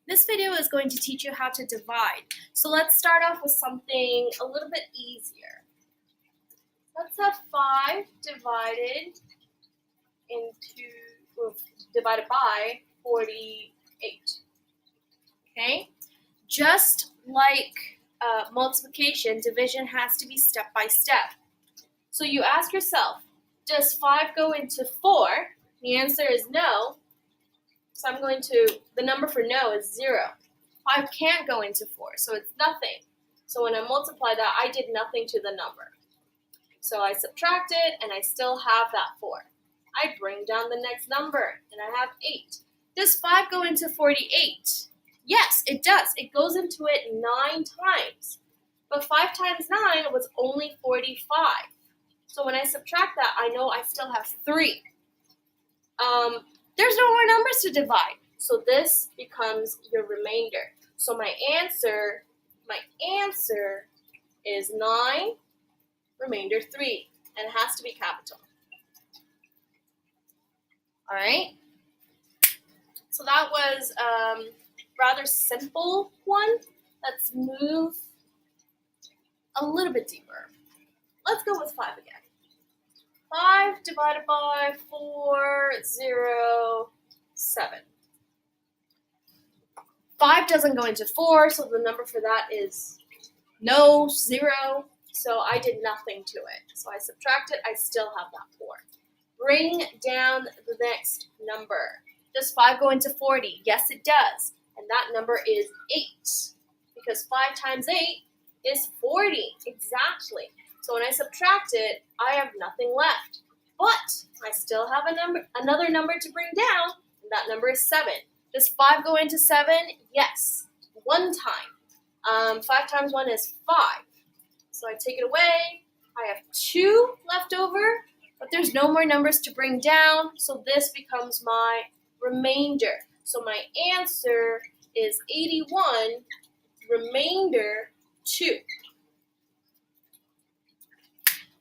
This video is going to teach you how to divide. So let's start off with something a little bit easier. Let's have 5 divided by 48. Okay? Just like multiplication, division has to be step by step. So you ask yourself, does 5 go into 4? The answer is no. So the number for no is 0. 5 can't go into 4, so it's nothing. So when I multiply that, I did nothing to the number. So I subtract it, and I still have that 4. I bring down the next number, and I have 8. Does 5 go into 48? Yes, it does. It goes into it 9 times. But 5 times 9 was only 45. So when I subtract that, I know I still have 3. There's no more numbers to divide. So this becomes your remainder. So my answer is 9, remainder 3. And it has to be capital. All right? So that was a rather simple one. Let's move a little bit deeper. Let's go with 5 again. 5 divided by 4, 0, 7. 5 doesn't go into 4, so the number for that is no, 0. So I did nothing to it. So I subtract it, I still have that 4. Bring down the next number. Does 5 go into 40? Yes, it does. And that number is 8. Because 5 times 8 is 40. Exactly. So when I subtract it, I have nothing left. But I still have another number to bring down, and that number is 7. Does 5 go into 7? Yes. 1 time. 5 times 1 is 5. So I take it away. I have 2 left over, but there's no more numbers to bring down, so this becomes my remainder. So my answer is 81, remainder 2.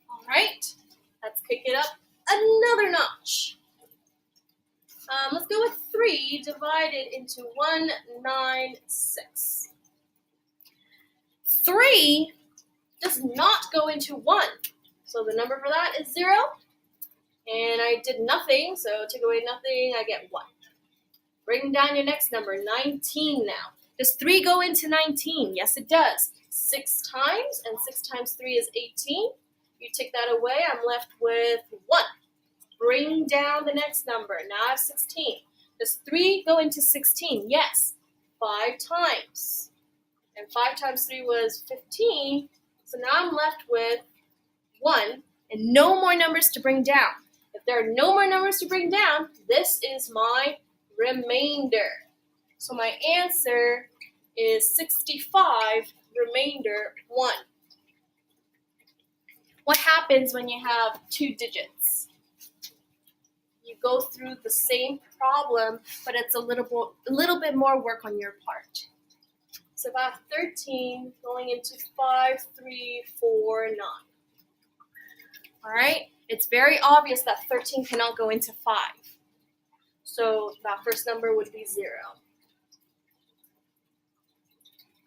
All right, let's kick it up another notch. Let's go with 3 divided into 196. 3 does not go into 1, so the number for that is 0. And I did nothing, so take away nothing, I get 1. Bring down your next number, 19 now. Does 3 go into 19? Yes, it does. 6 times, and 6 times 3 is 18. You take that away, I'm left with 1. Bring down the next number. Now I have 16. Does 3 go into 16? Yes. 5 times. And 5 times 3 was 15. So now I'm left with 1 and no more numbers to bring down. If there are no more numbers to bring down, this is my remainder. So my answer is 65, remainder 1. What happens when you have 2 digits? You go through the same problem, but it's a little bit more work on your part. So if I have 13 going into 5, 3, 4, 9. All right? It's very obvious that 13 cannot go into 5. So that first number would be 0.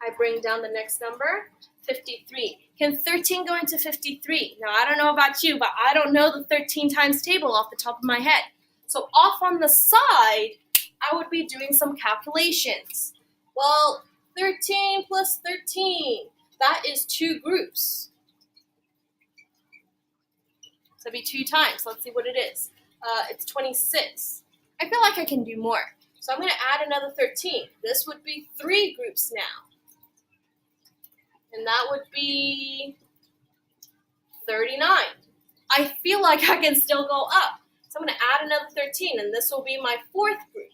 I bring down the next number, 53. Can 13 go into 53? Now, I don't know about you, but I don't know the 13 times table off the top of my head. So off on the side, I would be doing some calculations. Well, 13 plus 13, that is 2 groups. So it'd be 2 times. Let's see what it is. It's 26. I feel like I can do more. So I'm going to add another 13. This would be 3 groups now. And that would be 39. I feel like I can still go up. So I'm going to add another 13, and this will be my 4th group.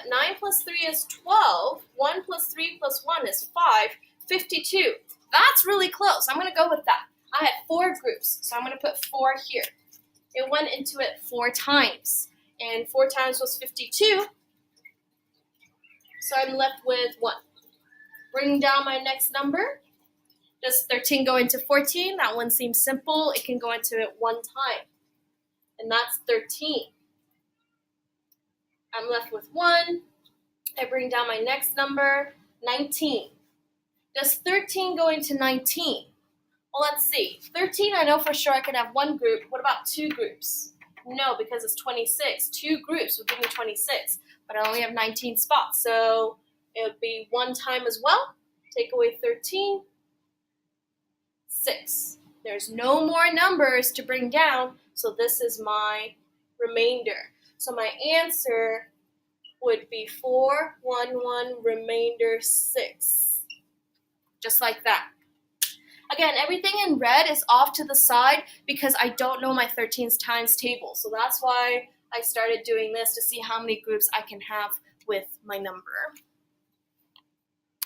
9 plus 3 is 12. 1 plus 3 plus 1 is 5. 52. That's really close. I'm going to go with that. I had 4 groups, so I'm going to put 4 here. It went into it 4 times, and 4 times was 52. So I'm left with 1. Bring down my next number. Does 13 go into 14? That one seems simple. It can go into it 1 time, and that's 13. I'm left with 1. I bring down my next number, 19. Does 13 go into 19? Well, let's see. 13, I know for sure I can have one group. What about 2 groups? No, because it's 26. 2 groups would give me 26, but I only have 19 spots, so it would be 1 time as well. Take away 13, 6. There's no more numbers to bring down, so this is my remainder. So my answer would be 4, 1, 1, remainder 6. Just like that. Again, everything in red is off to the side because I don't know my 13's times table. So that's why I started doing this, to see how many groups I can have with my number.